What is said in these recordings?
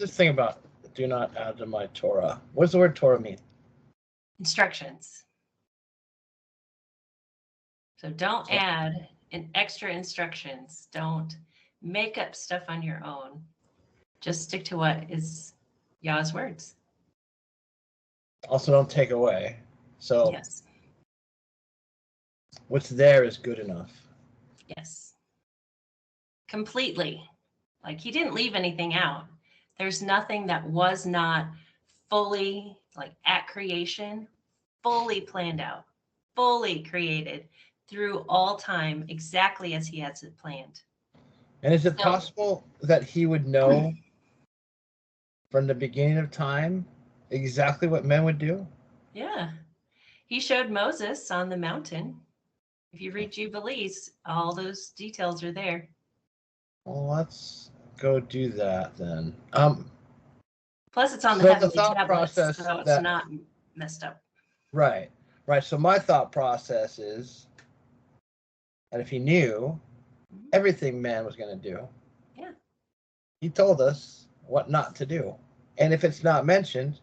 this thing about do not add to my Torah. What does the word Torah mean? Instructions. So don't add extra instructions. Don't make up stuff on your own. Just stick to what is Yah's words. Also, don't take away. So yes, what's there is good enough. yes, completely. Like he didn't leave anything out. There's nothing that was not fully, like at creation, fully planned out, fully created through all time, exactly as he has it planned. And is it possible that he would know from the beginning of time exactly what men would do? Yeah. He showed Moses on the mountain. If you read Jubilees, all those details are there. Well, let's go do that then. Plus, it's on So the the heavenly thought tablets, process so it's that- not messed up. Right. So my thought process is that if he knew everything man was going to do, Yeah, he told us what not to do. And if it's not mentioned,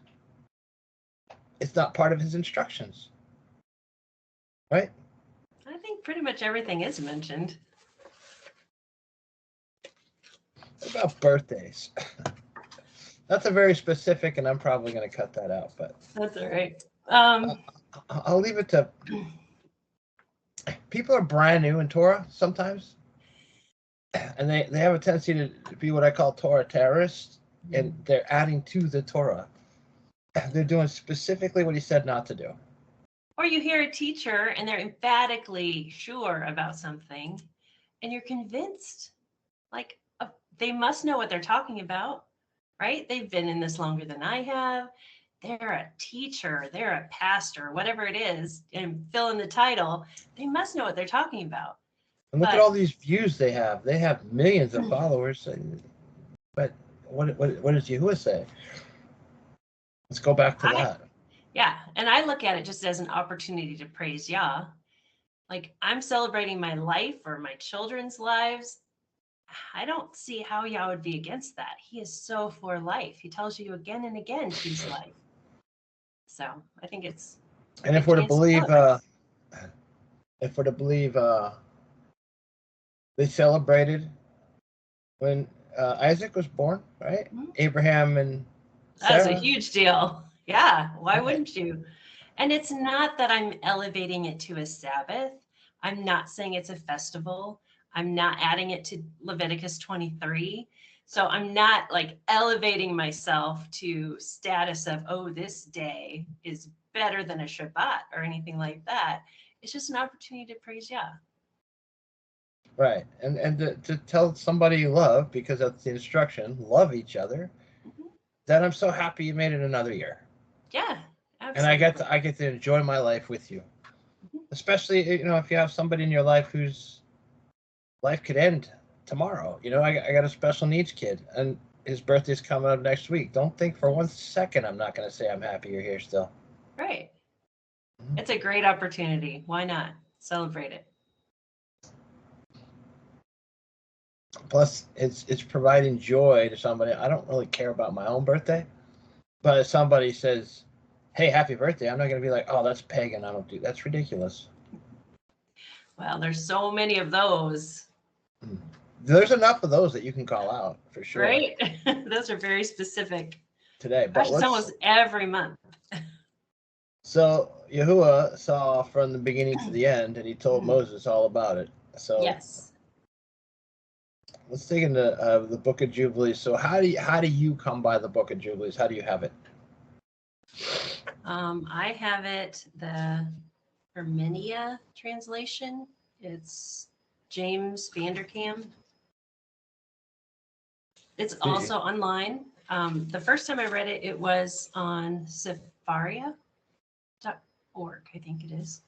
it's not part of his instructions. Right? I think pretty much everything is mentioned. What about birthdays? That's a very specific, and I'm probably going to cut that out, but That's all right. I'll leave it to people are brand new in Torah sometimes, and they have a tendency to be what I call Torah terrorists, and they're adding to the Torah. They're doing specifically what he said not to do. Or you hear a teacher and they're emphatically sure about something, and you're convinced, like, they must know what they're talking about, right? They've been in this longer than I have. They're a teacher, they're a pastor, whatever it is, and fill in the title. They must know what they're talking about. And look at all these views they have. They have millions of followers. But what does Yahuwah say? Let's go back to that. Yeah, and I look at it just as an opportunity to praise Yah. Like I'm celebrating my life or my children's lives. I don't see how Yah would be against that. He is so for life. He tells you again and again, choose life. So I think it's. And if we're to believe, they celebrated when Isaac was born, right? Mm-hmm. Abraham and Sarah. That's a huge deal. Yeah, why wouldn't you? And it's not that I'm elevating it to a Sabbath. I'm not saying it's a festival. I'm not adding it to Leviticus 23. So I'm not like elevating myself to status of, oh, this day is better than a Shabbat or anything like that. It's just an opportunity to praise Yah. Right. And to tell somebody you love, because that's the instruction, love each other, then I'm so happy you made it another year. Yeah. Absolutely. And I get to enjoy my life with you. Especially, if you have somebody in your life whose life could end tomorrow. I got a special needs kid, and his birthday's coming up next week. Don't think for 1 second I'm not going to say I'm happy you're here still. Right. It's a great opportunity. Why not? Celebrate it. Plus, it's providing joy to somebody. I don't really care about my own birthday, but if somebody says, hey, happy birthday, I'm not going to be like, oh, that's pagan. I don't do that's ridiculous. Well, there's so many of those. There's enough of those that you can call out for sure. Right. Those are very specific. Today, but it's almost every month. So Yahuwah saw from the beginning to the end, and he told Moses all about it. So yes. Let's dig into the Book of Jubilees. So how do you come by the Book of Jubilees? How do you have it? I have it the Hermenia translation. It's James Vanderkam. It's also online. The first time I read it, it was on Sepharia.org, I think it is.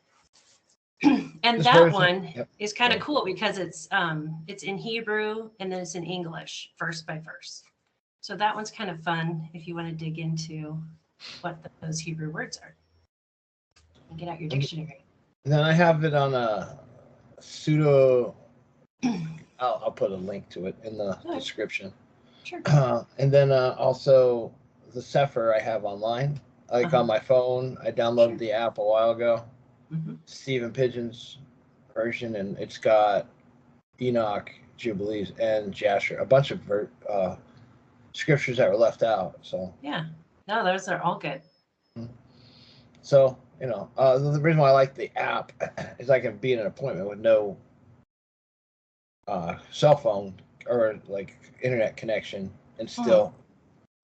And that one is kind of cool because it's in Hebrew and then it's in English, verse by verse. So that one's kind of fun if you want to dig into what those Hebrew words are. And get out your dictionary. Then I have it on a pseudo. I'll put a link to it in the description. Sure. And then also the Sefer I have online, like on my phone. I downloaded the app a while ago. Stephen Pidgeon's version, and it's got Enoch, Jubilees, and Jasher, a bunch of scriptures that were left out. So yeah, no, those are all good. So the reason why I like the app is I can be in an appointment with no cell phone or like internet connection, and still,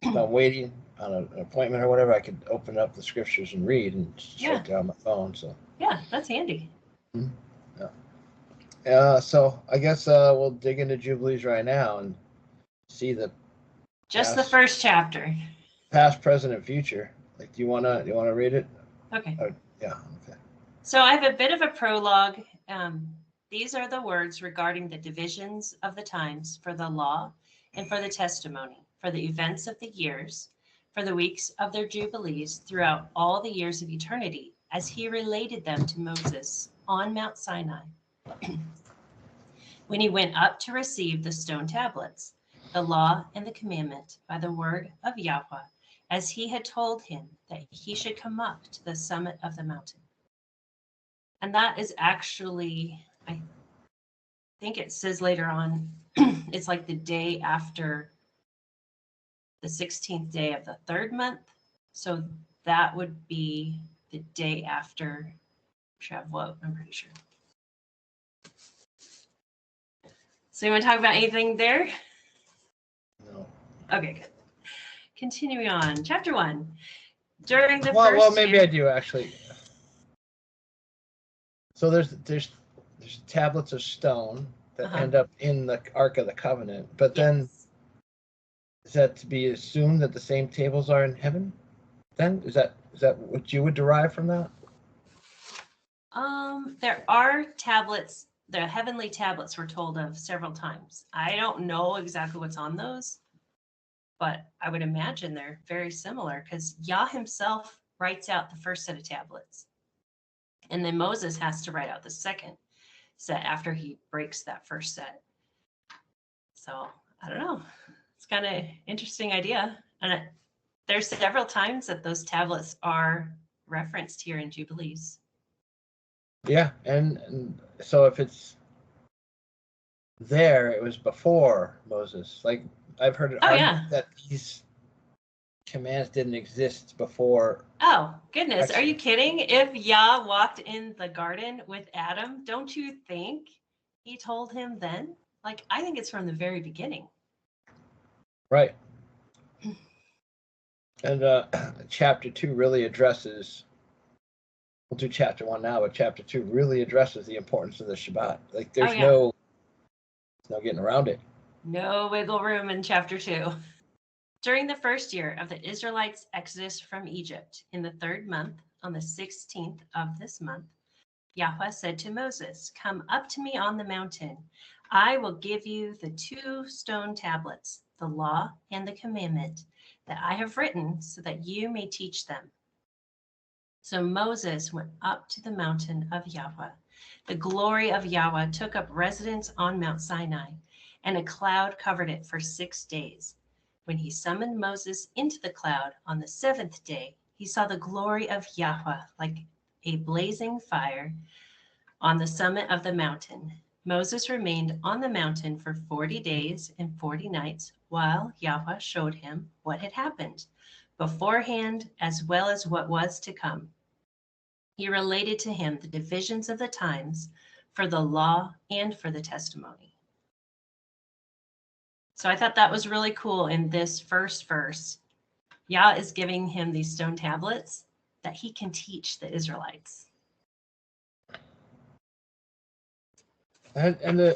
if I'm waiting on an appointment or whatever, I could open up the scriptures and read, and it's right there on my phone. So yeah, that's handy. So I guess we'll dig into Jubilees right now and see the the first chapter, past, present, and future. Like, do you wanna read it? Okay. Yeah. Okay. So I have a bit of a prologue. These are the words regarding the divisions of the times for the law and for the testimony, for the events of the years, for the weeks of their jubilees throughout all the years of eternity, as he related them to Moses on Mount Sinai, when he went up to receive the stone tablets, the law and the commandment by the word of Yahweh, as he had told him that he should come up to the summit of the mountain. And that is actually, I think it says later on, it's like the day after the 16th day of the third month. So that would be the day after Shavuot, I'm pretty sure. So you want to talk about anything there? No. Okay, good. Continuing on, chapter 1. During the well, maybe I do actually. So there's tablets of stone that end up in the Ark of the Covenant, but then is that to be assumed that the same tables are in heaven? Then is that what you would derive from that? There are tablets. The heavenly tablets we're told of several times. I don't know exactly what's on those, but I would imagine they're very similar because Yah himself writes out the first set of tablets. And then Moses has to write out the second set after he breaks that first set. So I don't know. It's kind of interesting idea. And there's several times that those tablets are referenced here in Jubilees. Yeah, and so if it's there, it was before Moses. Like, I've heard it argued that these commands didn't exist before. Oh, goodness. Are you kidding? If Yah walked in the garden with Adam, don't you think he told him then? Like, I think it's from the very beginning. Right. And chapter 2 really addresses, we'll do chapter 1 now, but chapter 2 really addresses the importance of the Shabbat. Like, there's no getting around it. No wiggle room in chapter 2. During the first year of the Israelites' exodus from Egypt, in the third month, on the 16th of this month, Yahweh said to Moses, "Come up to me on the mountain. I will give you the 2 stone tablets, the law and the commandment that I have written, so that you may teach them." So Moses went up to the mountain of Yahweh. The glory of Yahweh took up residence on Mount Sinai, and a cloud covered it for 6 days. When he summoned Moses into the cloud on the 7th day, he saw the glory of Yahweh like a blazing fire on the summit of the mountain. Moses remained on the mountain for 40 days and 40 nights while Yahweh showed him what had happened beforehand as well as what was to come. He related to him the divisions of the times for the law and for the testimony. So I thought that was really cool in this first verse. Yah is giving him these stone tablets that he can teach the Israelites. And the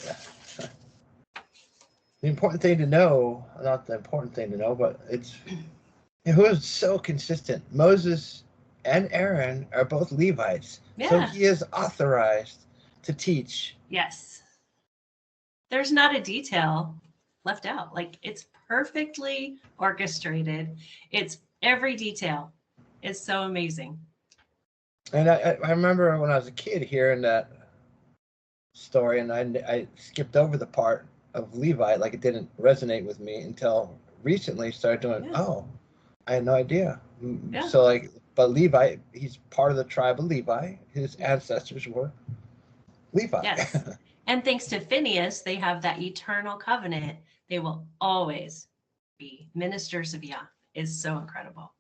important thing to know, not the important thing to know, but it was so consistent. Moses and Aaron are both Levites. Yeah. So he is authorized to teach. Yes. There's not a detail left out. Like, it's perfectly orchestrated. It's every detail. It's so amazing. And I remember when I was a kid hearing that story, and I skipped over the part of Levi, like it didn't resonate with me until recently. Started doing, Yeah. oh, I had no idea. Yeah. So like, but Levi, he's part of the tribe of Levi. His ancestors were Levi. Yes. And thanks to Phineas, they have that eternal covenant. They will always be ministers of Yah. Is so incredible.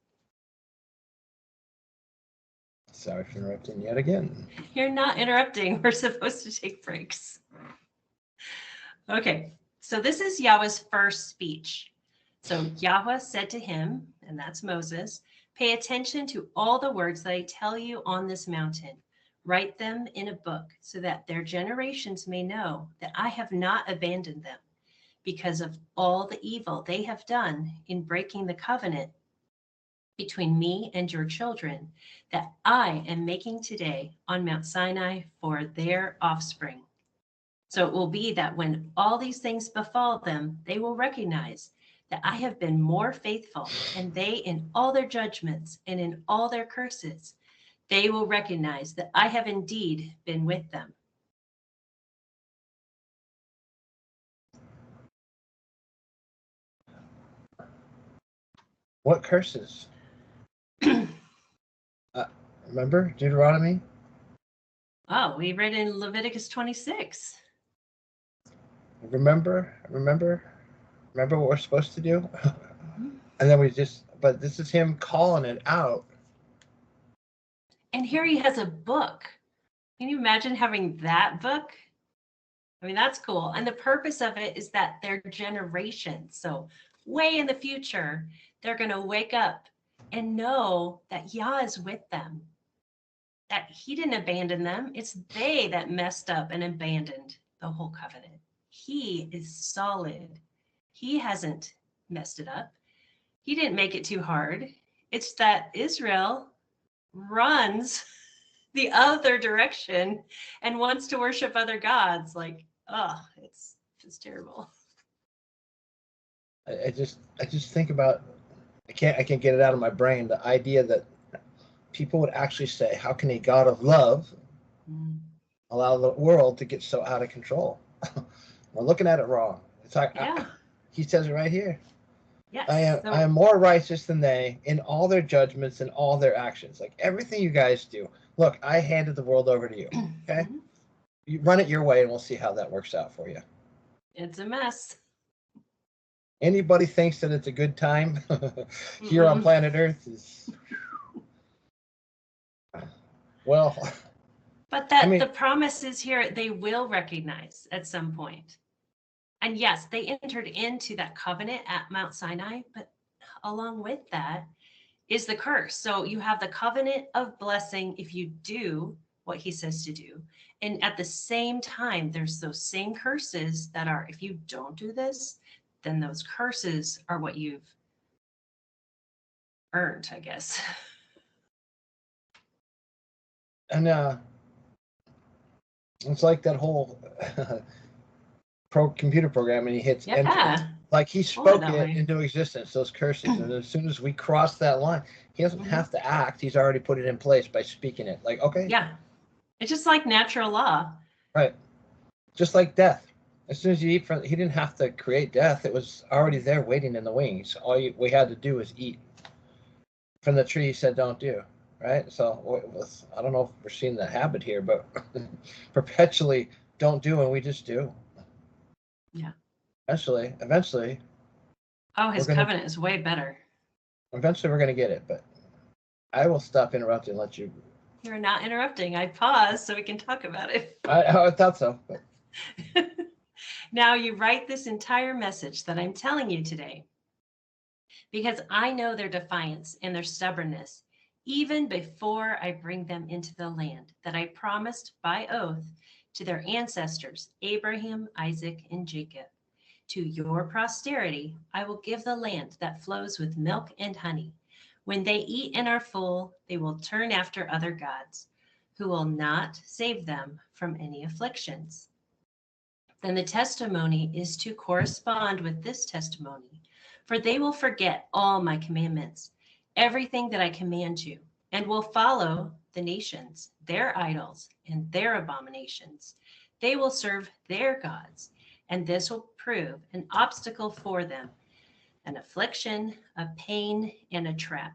Sorry for interrupting yet again. You're not interrupting. We're supposed to take breaks. Okay, so this is Yahweh's first speech. So Yahweh said to him, and that's Moses, pay attention to all the words that I tell you on this mountain. Write them in a book so that their generations may know that I have not abandoned them because of all the evil they have done in breaking the covenant between me and your children that I am making today on Mount Sinai for their offspring. So it will be that when all these things befall them, they will recognize that I have been more faithful, and they in all their judgments and in all their curses, they will recognize that I have indeed been with them. What curses? Remember Deuteronomy? Oh, we read in Leviticus 26. Remember what we're supposed to do? And then but this is him calling it out. And here he has a book. Can you imagine having that book? I mean, that's cool. And the purpose of it is that their generation, so way in the future, they're going to wake up and know that Yah is with them, that he didn't abandon them. It's they that messed up and abandoned the whole covenant. He is solid. He hasn't messed it up. He didn't make it too hard. It's that Israel runs the other direction and wants to worship other gods. Like, oh, it's just terrible. I just think about, I can't get it out of my brain, the idea that people would actually say, how can a God of love allow the world to get so out of control? We're looking at it wrong. It's like, yeah. He says it right here. Yes. I am more righteous than they in all their judgments and all their actions. Like everything you guys do. Look, I handed the world over to you. Okay? You run it your way and we'll see how that works out for you. It's a mess. Anybody thinks that it's a good time here on planet Earth is well. But the promise is here, they will recognize at some point. And yes, they entered into that covenant at Mount Sinai, but along with that is the curse. So you have the covenant of blessing if you do what he says to do. And at the same time, there's those same curses that are, if you don't do this, then those curses are what you've earned, I guess. And it's like that whole computer program, and he hits enter. Like he spoke it into existence, those curses. And as soon as we cross that line, he doesn't have to act. He's already put it in place by speaking it. Like, okay. Yeah. It's just like natural law. Right. Just like death. As soon as you eat from, he didn't have to create death. It was already there waiting in the wings. We had to do was eat from the tree he said don't do. Right? So I don't know if we're seeing the habit here, but perpetually don't do, and we just do. Yeah. Eventually. Oh, his covenant is way better. Eventually we're going to get it, but I will stop interrupting and let you. You're not interrupting. I paused so we can talk about it. I thought so. But... Now you write this entire message that I'm telling you today because I know their defiance and their stubbornness even before I bring them into the land that I promised by oath to their ancestors, Abraham, Isaac, and Jacob. To your posterity, I will give the land that flows with milk and honey. When they eat and are full, they will turn after other gods, who will not save them from any afflictions. Then the testimony is to correspond with this testimony, for they will forget all my commandments, everything that I command you, and will follow the nations, their idols, and their abominations. They will serve their gods, and this will prove an obstacle for them, an affliction, a pain, and a trap.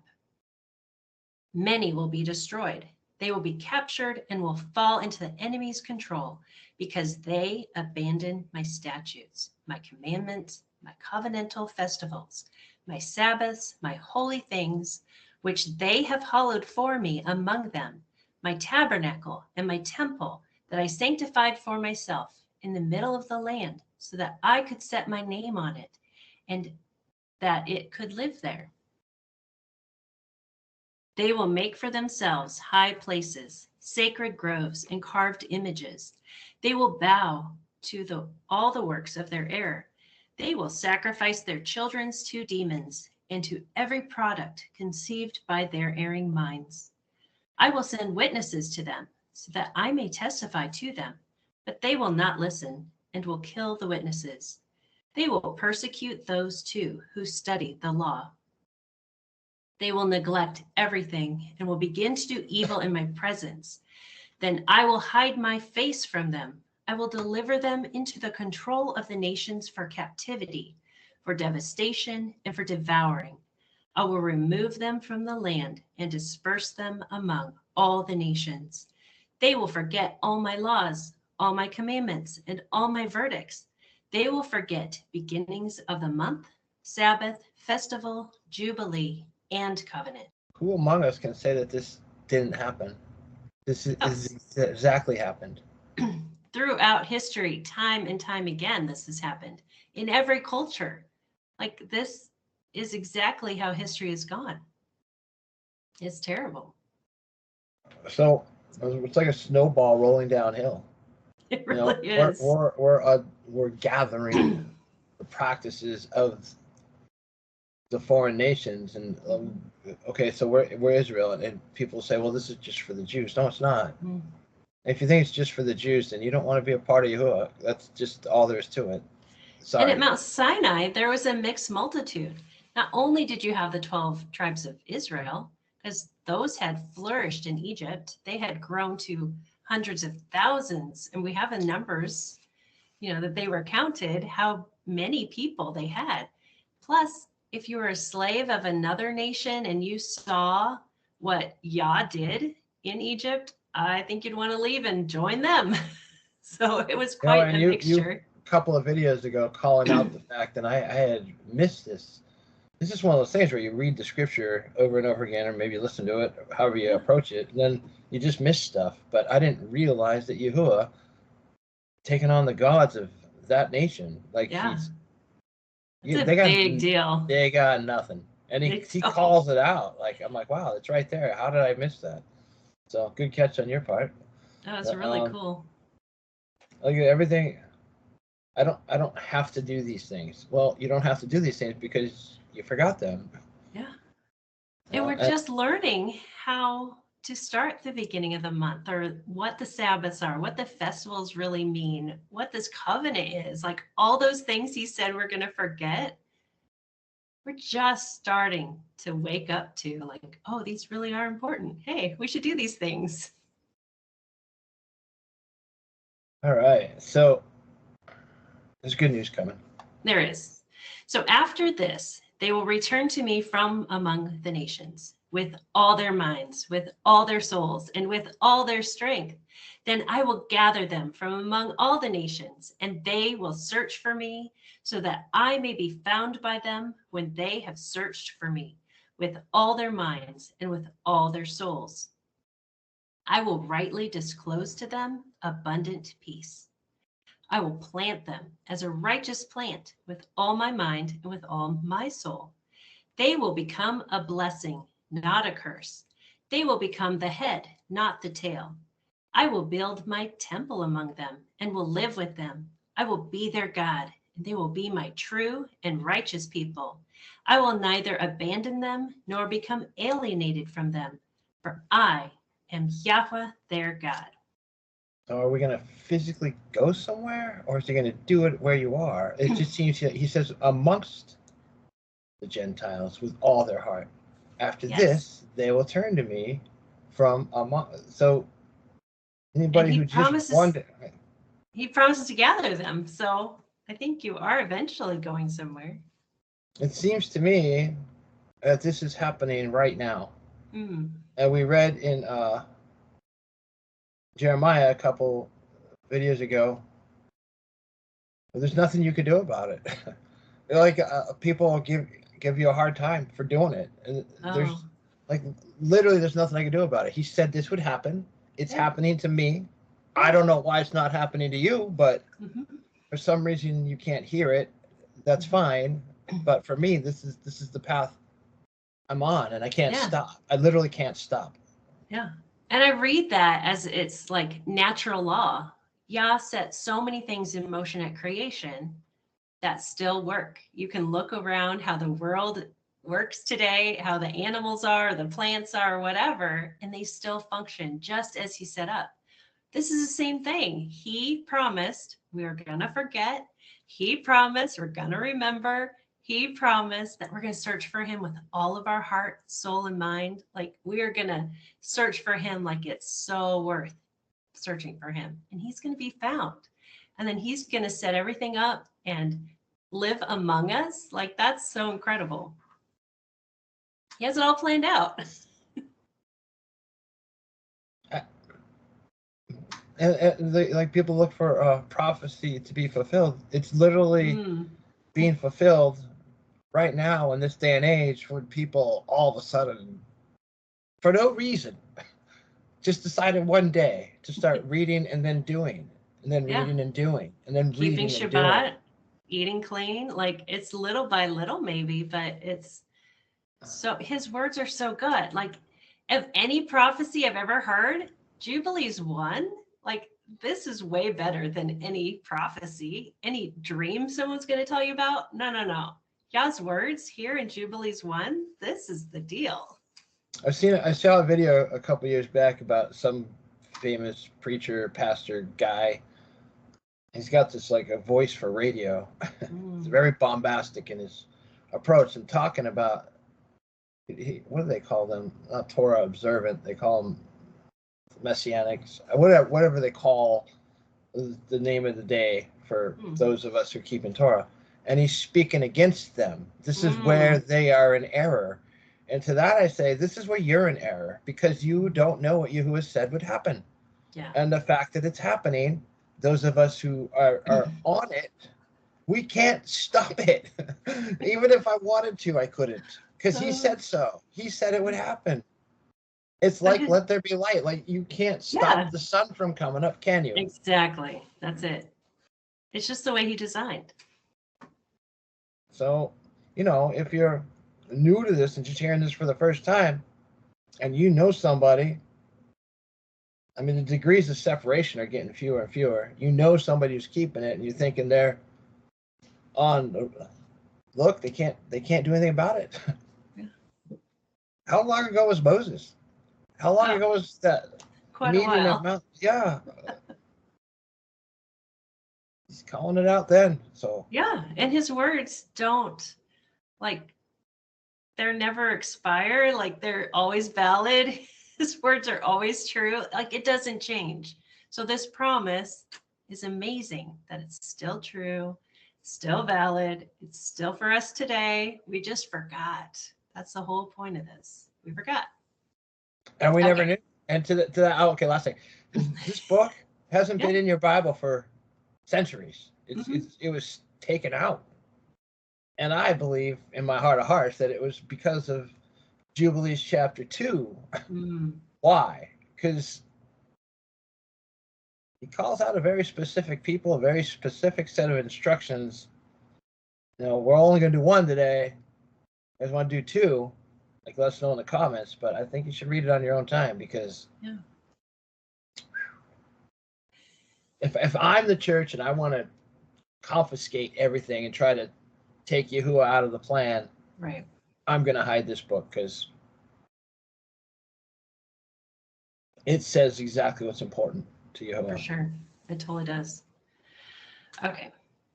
Many will be destroyed. They will be captured and will fall into the enemy's control because they abandon my statutes, my commandments, my covenantal festivals, my Sabbaths, my holy things, which they have hallowed for me among them, my tabernacle and my temple that I sanctified for myself in the middle of the land, so that I could set my name on it and that it could live there. They will make for themselves high places, sacred groves, and carved images. They will bow to all the works of their error. They will sacrifice their children to demons and to every product conceived by their erring minds. I will send witnesses to them so that I may testify to them, but they will not listen and will kill the witnesses. They will persecute those too who study the law. They will neglect everything and will begin to do evil in my presence. Then I will hide my face from them. I will deliver them into the control of the nations for captivity, for devastation, and for devouring. I will remove them from the land and disperse them among all the nations. They will forget all my laws, all my commandments, and all my verdicts. They will forget beginnings of the month, Sabbath, festival, Jubilee, and covenant. Who among us can say that this didn't happen? This is exactly happened. Throughout history, time and time again, this has happened in every culture. Like, this is exactly how history has gone. It's terrible. So it's like a snowball rolling downhill. It really is. We're gathering the practices of the foreign nations, and okay, so we're Israel, and people say, well, this is just for the Jews. No, it's not. If you think it's just for the Jews, then you don't want to be a part of Yahuwah. That's just all there is to it. Sorry. And at Mount Sinai, there was a mixed multitude. Not only did you have the 12 tribes of Israel, because those had flourished in Egypt, they had grown to hundreds of thousands, and we have the numbers, that they were counted, how many people they had. Plus, if you were a slave of another nation and you saw what Yah did in Egypt, I think you'd want to leave and join them. So it was quite a mixture. A couple of videos ago calling out the fact that I had missed this. This is one of those things where you read the scripture over and over again, or maybe listen to it, however you approach it, and then you just miss stuff. But I didn't realize that Yahuwah taking on the gods of that nation. Like, it's a big deal. They got nothing. And he calls it out. Like, I'm like, wow, it's right there. How did I miss that? So good catch on your part. That was really cool. Like, everything, I don't have to do these things. Well, you don't have to do these things because you forgot them. Yeah. And we're just learning how to start the beginning of the month, or what the Sabbaths are, what the festivals really mean, what this covenant is. Like, all those things he said we're going to forget. We're just starting to wake up to, like, oh, these really are important. Hey, we should do these things. All right. So there's good news coming. There is. So after this, they will return to me from among the nations with all their minds, with all their souls, and with all their strength. Then I will gather them from among all the nations, and they will search for me, so that I may be found by them when they have searched for me with all their minds and with all their souls. I will rightly disclose to them abundant peace. I will plant them as a righteous plant with all my mind and with all my soul. They will become a blessing, not a curse. They will become the head, not the tail. I will build my temple among them and will live with them. I will be their God, and they will be my true and righteous people. I will neither abandon them nor become alienated from them, for I am Yahweh their God. So are we going to physically go somewhere, or is he going to do it where you are? It just seems he says amongst the Gentiles with all their heart. After this, they will turn to me from among. So anybody who just wanted. He promises to gather them. So I think you are eventually going somewhere. It seems to me that this is happening right now. Mm. And we read in Jeremiah a couple videos ago, there's nothing you can do about it. Like people will give you a hard time for doing it. And there's like literally there's nothing I can do about it. He said this would happen. It's happening to me. I don't know why it's not happening to you, but for some reason you can't hear it. That's fine. But for me, this is the path I'm on, and I can't stop. I literally can't stop. Yeah. And I read that as it's like natural law. Yah set so many things in motion at creation that still work. You can look around how the world works today, how the animals are, the plants are, whatever, and they still function just as he set up. This is the same thing. He promised we're going to forget. He promised we're going to remember. He promised that we're going to search for him with all of our heart, soul, and mind. Like we are going to search for him like it's so worth searching for him. And he's going to be found. And then he's going to set everything up and live among us. Like that's so incredible. He has it all planned out. And like people look for prophecy to be fulfilled. It's literally being fulfilled right now in this day and age when people all of a sudden, for no reason, just decided one day to start reading and then doing, and then reading and doing, and then keeping reading Shabbat, and doing. eating clean. Like it's little by little maybe, but it's so his words are so good. Like of any prophecy I've ever heard, Jubilees 1, like this is way better than any prophecy, any dream someone's going to tell you about. No. Yah's words here in Jubilees 1, this is the deal. I saw a video a couple years back about some famous preacher, pastor guy. He's got this like a voice for radio. It's very bombastic in his approach and talking about what do they call them? Not Torah observant. They call them messianics. Whatever they call the name of the day for those of us who keep in Torah. And he's speaking against them. This is where they are in error. And to that I say, this is where you're in error because you don't know what Yahuwah said would happen. Yeah. And the fact that it's happening, those of us who are on it, we can't stop it. Even if I wanted to, I couldn't. Because he said so. He said it would happen. It's like let there be light. Like you can't stop the sun from coming up, can you? Exactly. That's it. It's just the way he designed. So, if you're new to this and just hearing this for the first time, and you know somebody, I mean, the degrees of separation are getting fewer and fewer. You know somebody who's keeping it, and you're thinking they're on. Look, they can't do anything about it. Yeah. How long ago was Moses? How long ago was that? Quite a while. Yeah. He's calling it out then. So yeah, and his words don't they're never expire. Like they're always valid. His words are always true. Like it doesn't change. So this promise is amazing that it's still true, still valid. It's still for us today. We just forgot. That's the whole point of this. We forgot. And we never knew. And to that. Oh, okay, last thing. This book hasn't been in your Bible for centuries. It was taken out. And I believe in my heart of hearts that it was because of Jubilees chapter 2. Why? Because he calls out a very specific people, a very specific set of instructions. We're only going to do one today. You guys want to do two? Like, let us know in the comments. But I think you should read it on your own time because if I'm the church and I want to confiscate everything and try to take Yahuwah out of the plan, right? I'm going to hide this book because it says exactly what's important to Yahuwah. For sure. It totally does. Okay.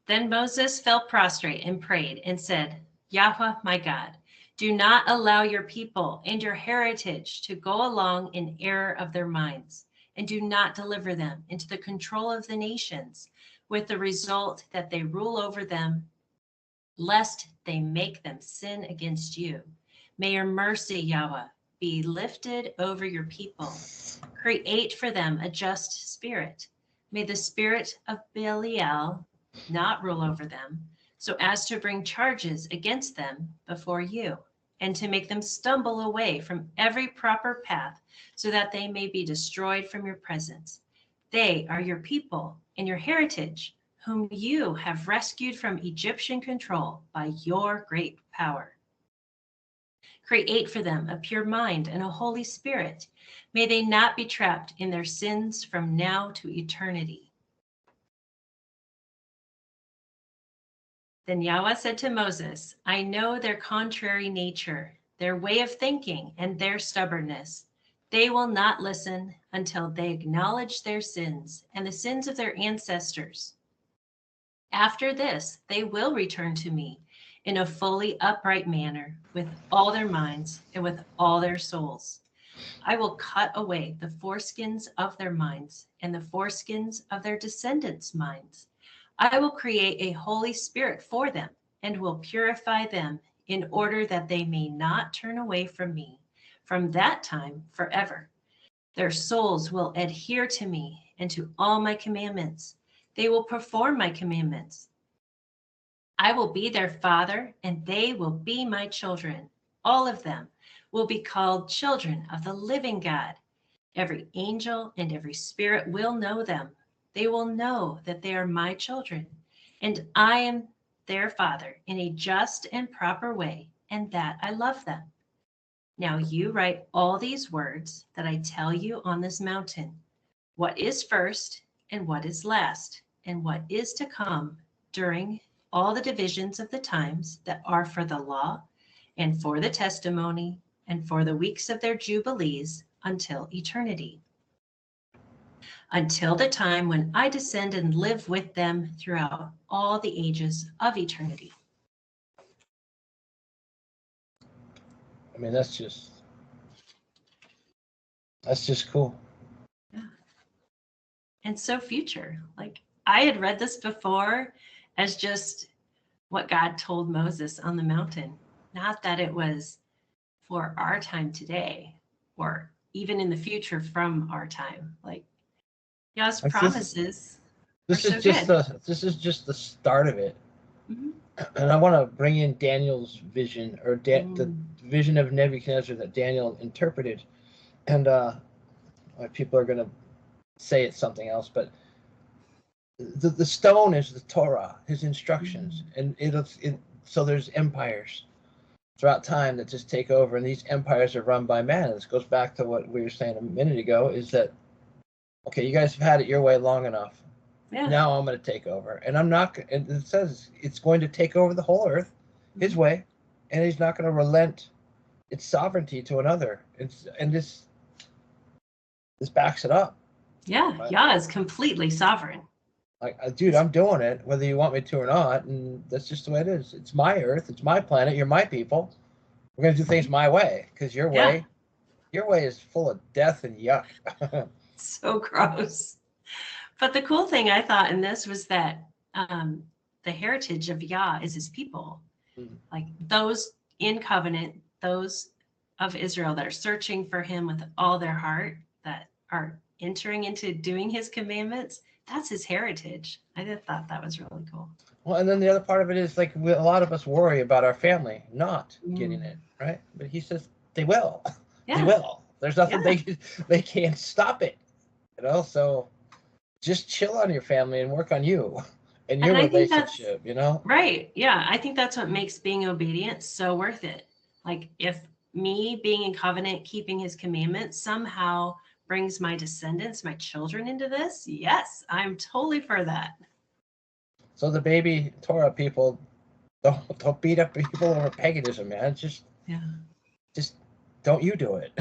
Then Moses fell prostrate and prayed and said, Yahweh, my God, do not allow your people and your heritage to go along in error of their minds, and do not deliver them into the control of the nations, with the result that they rule over them, lest they make them sin against you. May your mercy, Yahweh, be lifted over your people. Create for them a just spirit. May the spirit of Belial not rule over them, so as to bring charges against them before you, and to make them stumble away from every proper path, so that they may be destroyed from your presence. They are your people and your heritage, whom you have rescued from Egyptian control by your great power. Create for them a pure mind and a holy spirit. May they not be trapped in their sins from now to eternity. Then Yahweh said to Moses, I know their contrary nature, their way of thinking, and their stubbornness. They will not listen until they acknowledge their sins and the sins of their ancestors. After this, they will return to me in a fully upright manner, with all their minds and with all their souls. I will cut away the foreskins of their minds and the foreskins of their descendants' minds. I will create a holy spirit for them and will purify them in order that they may not turn away from me from that time forever. Their souls will adhere to me and to all my commandments. They will perform my commandments. I will be their father, and they will be my children. All of them will be called children of the living God. Every angel and every spirit will know them. They will know that they are my children, and I am their father in a just and proper way, and that I love them. Now you write all these words that I tell you on this mountain, what is first and what is last, and what is to come during all the divisions of the times that are for the law and for the testimony and for the weeks of their jubilees until eternity, until the time when I descend and live with them throughout all the ages of eternity. I mean, that's just cool. Yeah. And so future, like I had read this before as just what God told Moses on the mountain, not that it was for our time today or even in the future from our time. Like God's promises are so good. This is just the start of it. Mm-hmm. And I want to bring in Daniel's vision, or the vision of Nebuchadnezzar that Daniel interpreted. And people are going to say it's something else, but the stone is the Torah, his instructions. Mm-hmm. And so there's empires throughout time that just take over, and these empires are run by man. This goes back to what we were saying a minute ago, is that, okay, you guys have had it your way long enough. Yeah. Now I'm going to take over, and I'm not. And it says it's going to take over the whole earth, his way, and he's not going to relent its sovereignty to another. And this backs it up. Yeah, right? Yah is completely sovereign. Like, dude, I'm doing it whether you want me to or not, and that's just the way it is. It's my earth, it's my planet, you're my people. We're going to do things my way, because your way is full of death and yuck. So gross. But the cool thing I thought in this was that the heritage of Yah is his people. Mm-hmm. Like those in covenant, those of Israel that are searching for him with all their heart, that are entering into doing his commandments, that's his heritage. I just thought that was really cool. Well, and then the other part of it is, like, a lot of us worry about our family not getting it, right? But he says they will. Yeah. They will. There's nothing they can't stop it. So just chill on your family and work on you and your relationship, Right. Yeah. I think that's what makes being obedient so worth it. Like, if me being in covenant, keeping his commandments somehow brings my descendants, my children into this, yes, I'm totally for that. So the baby Torah people don't beat up people over paganism, man. Just don't you do it.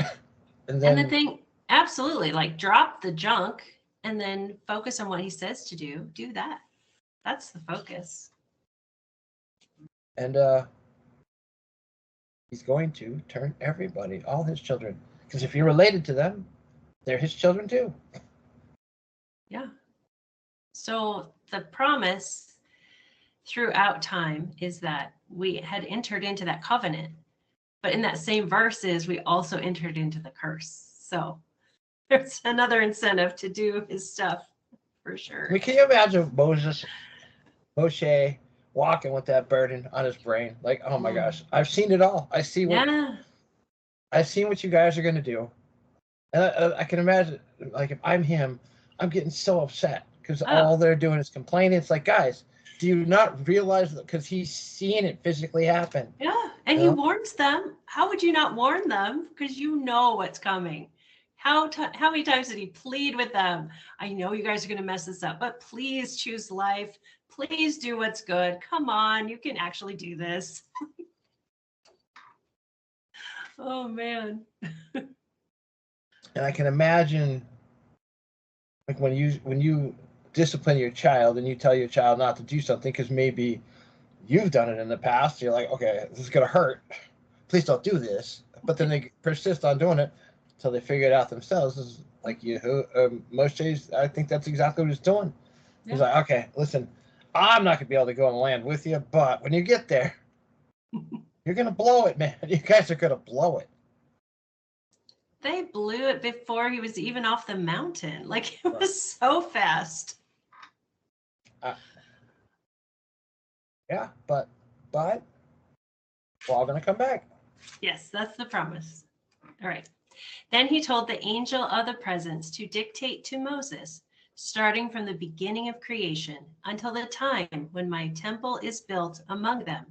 And the thing, absolutely, like, drop the junk and then focus on what he says to do. Do that. That's the focus. And he's going to turn everybody, all his children, because if you're related to them, they're his children too. Yeah. So the promise throughout time is that we had entered into that covenant, but in that same verses, we also entered into the curse. So there's another incentive to do his stuff for sure. I mean, can you imagine Moshe walking with that burden on his brain? Like, oh my gosh, I've seen it all. I've seen what you guys are going to do. And I can imagine, like, if I'm him, I'm getting so upset because all they're doing is complaining. It's like, guys, do you not realize that? Because he's seeing it physically happen. Yeah, and he warns them. How would you not warn them? Because you know what's coming. How many times did he plead with them? I know you guys are going to mess this up, but please choose life. Please do what's good. Come on, you can actually do this. Oh, man. And I can imagine, like, when you discipline your child and you tell your child not to do something because maybe you've done it in the past, you're like, okay, this is going to hurt. Please don't do this. But then they persist on doing it until they figure it out themselves. This is like Moshe, I think that's exactly what he's doing. Yeah. He's like, okay, listen, I'm not going to be able to go and land with you, but when you get there, you're going to blow it, man. You guys are going to blow it. They blew it before he was even off the mountain. Like, it was so fast. Yeah, but we're all going to come back. Yes, that's the promise. All right. Then he told the angel of the presence to dictate to Moses, starting from the beginning of creation until the time when my temple is built among them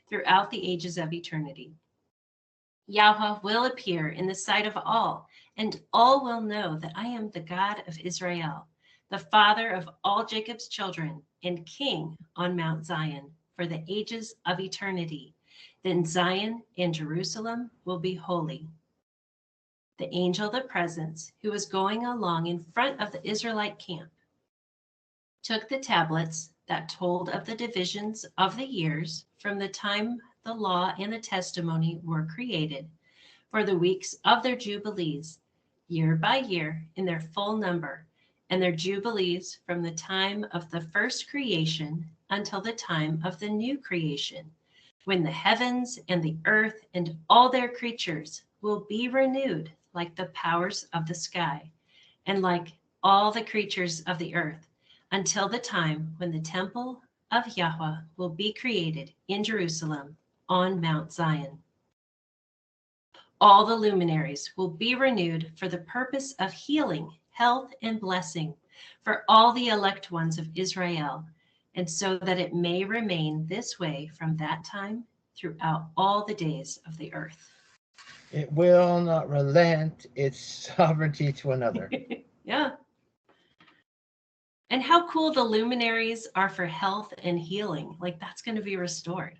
throughout the ages of eternity. Yahweh will appear in the sight of all, and all will know that I am the God of Israel, the father of all Jacob's children, and king on Mount Zion for the ages of eternity. Then Zion and Jerusalem will be holy. The angel of the presence, who was going along in front of the Israelite camp, took the tablets that told of the divisions of the years from the time the law and the testimony were created, for the weeks of their jubilees, year by year in their full number, and their jubilees from the time of the first creation until the time of the new creation, when the heavens and the earth and all their creatures will be renewed like the powers of the sky, and like all the creatures of the earth, until the time when the temple of Yahweh will be created in Jerusalem on Mount Zion. All the luminaries will be renewed for the purpose of healing, health, and blessing for all the elect ones of Israel, and so that it may remain this way from that time throughout all the days of the earth. It will not relent its sovereignty to another. Yeah. And how cool the luminaries are for health and healing. Like, that's going to be restored.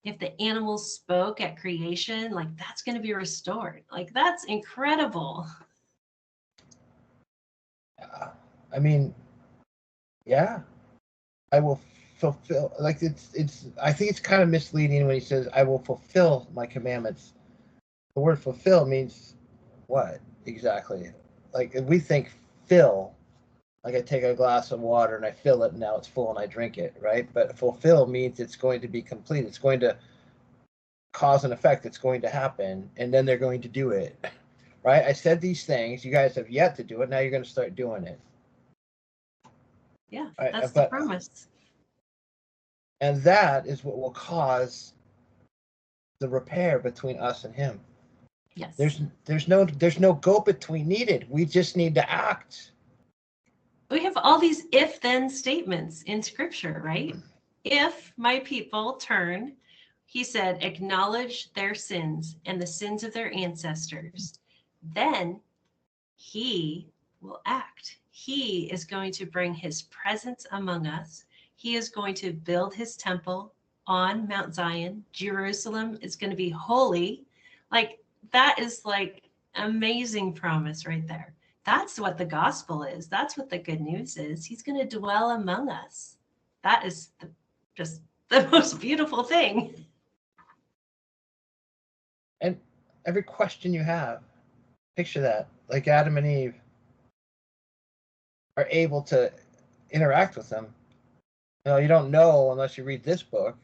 If the animals spoke at creation, like, that's going to be restored. Like, that's incredible. I mean, yeah, I will fulfill. Like, it's. I think it's kind of misleading when he says, "I will fulfill my commandments." The word "fulfill" means what exactly? Like, if we think "fill," like I take a glass of water and I fill it, and now it's full and I drink it, right? But fulfill means it's going to be complete. It's going to cause and effect. It's going to happen, and then they're going to do it, right? I said these things. You guys have yet to do it. Now you're going to start doing it. Yeah, that's the promise. And that is what will cause the repair between us and him. Yes. There's no go-between needed. We just need to act. We have all these if-then statements in scripture, right? If my people turn, he said, acknowledge their sins and the sins of their ancestors, then he will act. He is going to bring his presence among us. He is going to build his temple on Mount Zion. Jerusalem is going to be holy. Like, that is like amazing promise right there. That's what the gospel is. That's what the good news is. He's going to dwell among us. That is just the most beautiful thing. And every question you have, picture that, like Adam and Eve are able to interact with him You don't know unless you read this book.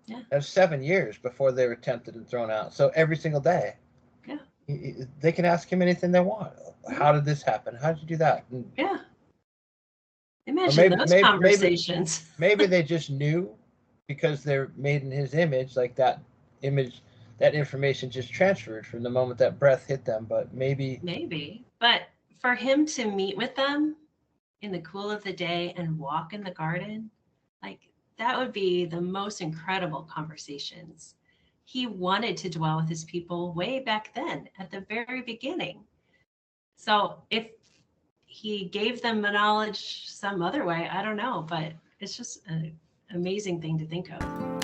Yeah. It was 7 years before they were tempted and thrown out. So every single day. Yeah. They can ask him anything they want. How did this happen? How did you do that? And, yeah. Imagine those conversations. Maybe they just knew because they're made in his image, like that image, that information just transferred from the moment that breath hit them. But maybe. But for him to meet with them in the cool of the day and walk in the garden, like that would be the most incredible conversations. He wanted to dwell with his people way back then at the very beginning. So if he gave them the knowledge some other way, I don't know, but it's just an amazing thing to think of.